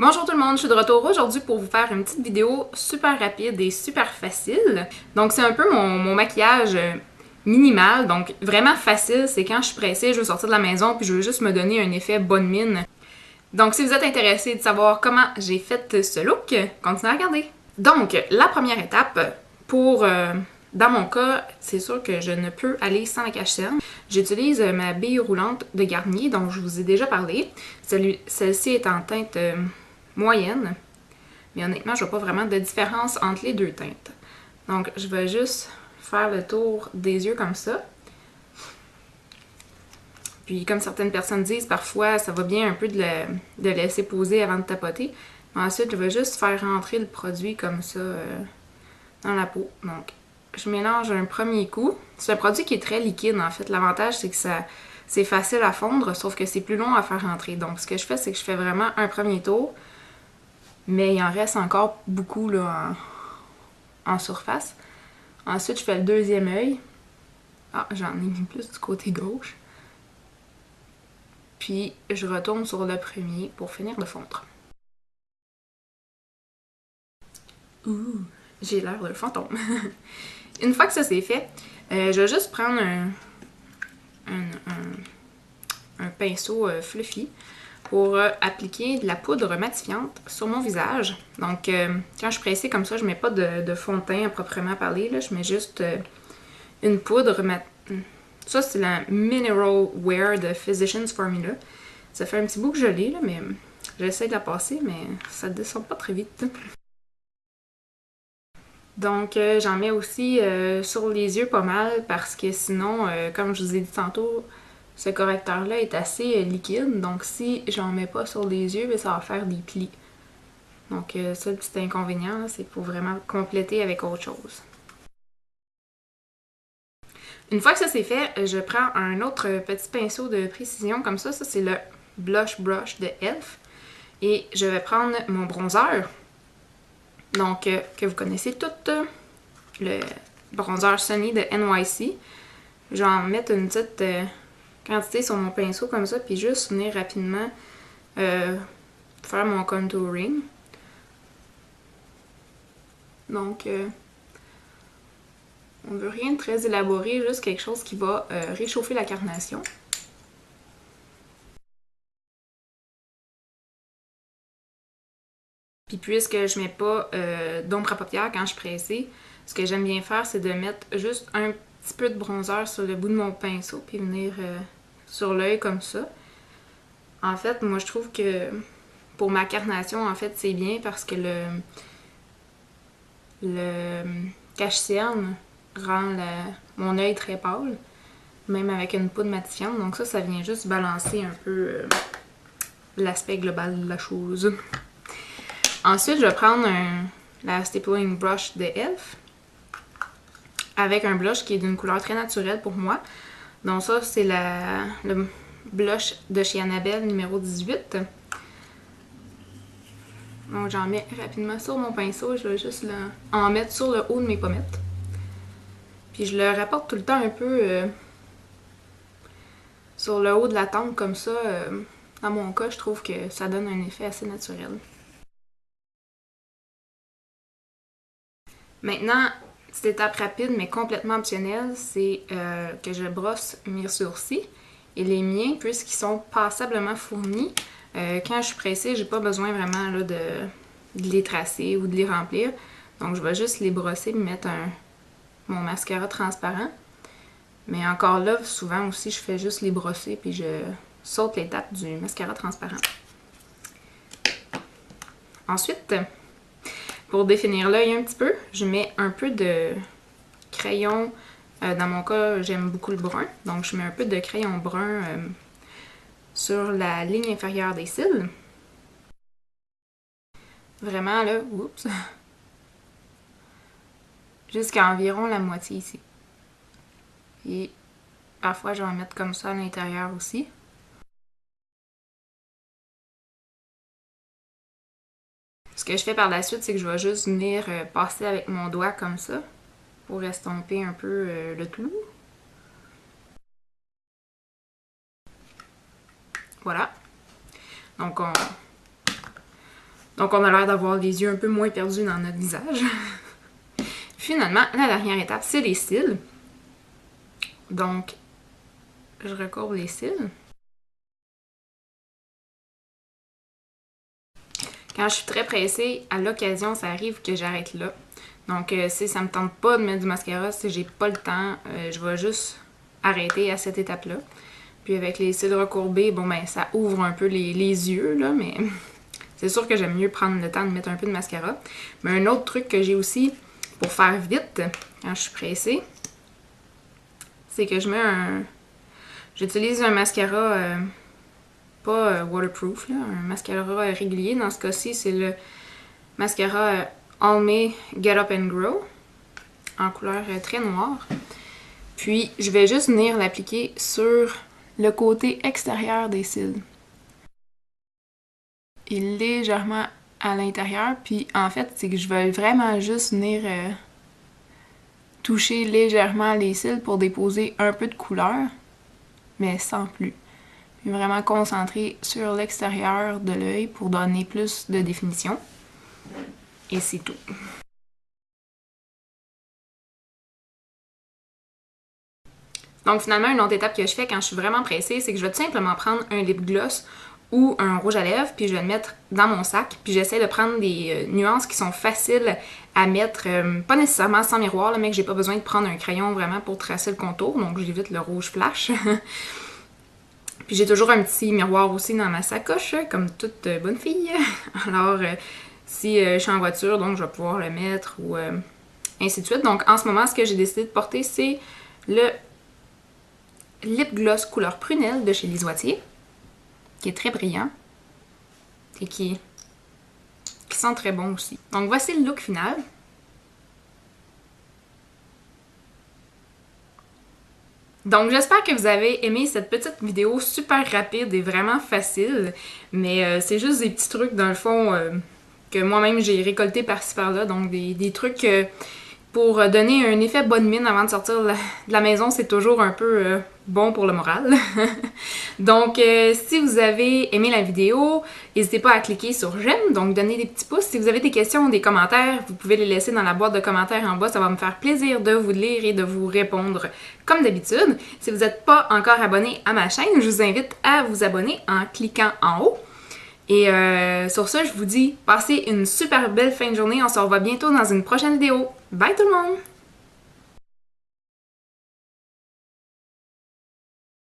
Bonjour tout le monde, je suis de retour aujourd'hui pour vous faire une petite vidéo super rapide et super facile. Donc c'est un peu mon maquillage minimal, donc vraiment facile, c'est quand je suis pressée, je veux sortir de la maison puis je veux juste me donner un effet bonne mine. Donc si vous êtes intéressé de savoir comment j'ai fait ce look, continuez à regarder. Donc la première étape pour... dans mon cas, c'est sûr que je ne peux aller sans la cache-cerne. J'utilise ma bille roulante de Garnier, dont je vous ai déjà parlé. Celle-ci est en teinte moyenne, mais honnêtement, je vois pas vraiment de différence entre les deux teintes. Donc, je vais juste faire le tour des yeux comme ça. Puis, comme certaines personnes disent, parfois, ça va bien un peu de laisser poser avant de tapoter. Ensuite, je vais juste faire rentrer le produit comme ça dans la peau. Donc, je mélange un premier coup. C'est un produit qui est très liquide, en fait. L'avantage, c'est que c'est facile à fondre, sauf que c'est plus long à faire rentrer. Donc, ce que je fais, c'est que je fais vraiment un premier tour, mais il en reste encore beaucoup là, en surface. Ensuite, je fais le deuxième œil. Ah, j'en ai mis plus du côté gauche. Puis, je retourne sur le premier pour finir de fondre. Ouh, j'ai l'air d'un fantôme. Une fois que ça c'est fait, je vais juste prendre un pinceau fluffy pour appliquer de la poudre matifiante sur mon visage. Donc, quand je suis pressée comme ça, je mets pas de fond de teint à proprement parler. Là, je mets juste une poudre. Ça, c'est la Mineral Wear de Physicians Formula. Ça fait un petit bout que je l'ai, là, mais j'essaie de la passer, mais ça descend pas très vite. Donc, j'en mets aussi sur les yeux pas mal parce que sinon, comme je vous ai dit tantôt, ce correcteur-là est assez liquide. Donc, si j'en mets pas sur les yeux, ça va faire des plis. Donc, ça, le petit inconvénient, c'est pour vraiment compléter avec autre chose. Une fois que ça c'est fait, je prends un autre petit pinceau de précision comme ça. Ça, c'est le Blush Brush de e.l.f. Et je vais prendre mon bronzer. Donc, que vous connaissez toutes, le bronzer Sunny de NYC. Je vais en mettre une petite quantité sur mon pinceau comme ça, puis juste venir rapidement faire mon contouring. Donc, on veut rien de très élaboré, juste quelque chose qui va réchauffer la carnation. Puis puisque je mets pas d'ombre à paupières quand je suis pressée, ce que j'aime bien faire, c'est de mettre juste un petit peu de bronzer sur le bout de mon pinceau, puis venir sur l'œil comme ça. En fait, moi je trouve que pour ma carnation, en fait, c'est bien parce que le cache-cerne rend mon œil très pâle, même avec une poudre matifiante. Donc ça vient juste balancer un peu l'aspect global de la chose. Ensuite, je vais prendre la Stippling Brush de e.l.f. avec un blush qui est d'une couleur très naturelle pour moi. Donc ça, c'est le blush de chez Annabelle numéro 18. Donc j'en mets rapidement sur mon pinceau. Je vais juste en mettre sur le haut de mes pommettes. Puis je le rapporte tout le temps un peu sur le haut de la tempe comme ça. Dans mon cas, je trouve que ça donne un effet assez naturel. Maintenant, petite étape rapide mais complètement optionnelle, c'est que je brosse mes sourcils. Et les miens, puisqu'ils sont passablement fournis, quand je suis pressée, j'ai pas besoin vraiment là, de les tracer ou de les remplir. Donc je vais juste les brosser et mettre mon mascara transparent. Mais encore là, souvent aussi, je fais juste les brosser puis je saute l'étape du mascara transparent. Ensuite, pour définir l'œil un petit peu, je mets un peu de crayon. Dans mon cas, j'aime beaucoup le brun. Donc, je mets un peu de crayon brun sur la ligne inférieure des cils. Vraiment, là, oups. Jusqu'à environ la moitié ici. Et parfois, je vais en mettre comme ça à l'intérieur aussi. Ce que je fais par la suite, c'est que je vais juste venir passer avec mon doigt comme ça pour estomper un peu le tout. Voilà. Donc, Donc on a l'air d'avoir les yeux un peu moins perdus dans notre visage. Finalement, la dernière étape, c'est les cils. Donc, je recourbe les cils. Quand je suis très pressée, à l'occasion, ça arrive que j'arrête là. Donc, si ça me tente pas de mettre du mascara, si j'ai pas le temps, je vais juste arrêter à cette étape-là. Puis avec les cils recourbés, bon ben ça ouvre un peu les yeux, là, mais c'est sûr que j'aime mieux prendre le temps de mettre un peu de mascara. Mais un autre truc que j'ai aussi pour faire vite, quand je suis pressée, c'est que je mets un... J'utilise un mascara pas waterproof, là, un mascara régulier. Dans ce cas-ci, c'est le mascara Almay Get Up and Grow, en couleur très noire. Puis, je vais juste venir l'appliquer sur le côté extérieur des cils. Et légèrement à l'intérieur. Puis, en fait, c'est que je vais vraiment juste venir toucher légèrement les cils pour déposer un peu de couleur, mais sans plus. Puis vraiment concentrer sur l'extérieur de l'œil pour donner plus de définition. Et c'est tout. Donc finalement, une autre étape que je fais quand je suis vraiment pressée, c'est que je vais tout simplement prendre un lip gloss ou un rouge à lèvres, puis je vais le mettre dans mon sac, puis j'essaie de prendre des nuances qui sont faciles à mettre, pas nécessairement sans miroir, là, mais que j'ai pas besoin de prendre un crayon vraiment pour tracer le contour, donc j'évite le rouge flash. Puis j'ai toujours un petit miroir aussi dans ma sacoche, comme toute bonne fille. Alors, si je suis en voiture, donc je vais pouvoir le mettre ou ainsi de suite. Donc en ce moment, ce que j'ai décidé de porter, c'est le lip gloss couleur prunelle de chez Lisoitier, qui est très brillant et qui sent très bon aussi. Donc voici le look final. Donc j'espère que vous avez aimé cette petite vidéo super rapide et vraiment facile, mais c'est juste des petits trucs dans le fond que moi-même j'ai récolté par-ci par-là, donc des trucs pour donner un effet bonne mine avant de sortir de la maison, c'est toujours un peu bon pour le moral. Donc, si vous avez aimé la vidéo, n'hésitez pas à cliquer sur j'aime, donc donner des petits pouces. Si vous avez des questions ou des commentaires, vous pouvez les laisser dans la boîte de commentaires en bas. Ça va me faire plaisir de vous lire et de vous répondre comme d'habitude. Si vous n'êtes pas encore abonné à ma chaîne, je vous invite à vous abonner en cliquant en haut. Et sur ça, je vous dis, passez une super belle fin de journée. On se revoit bientôt dans une prochaine vidéo. Bye tout le monde!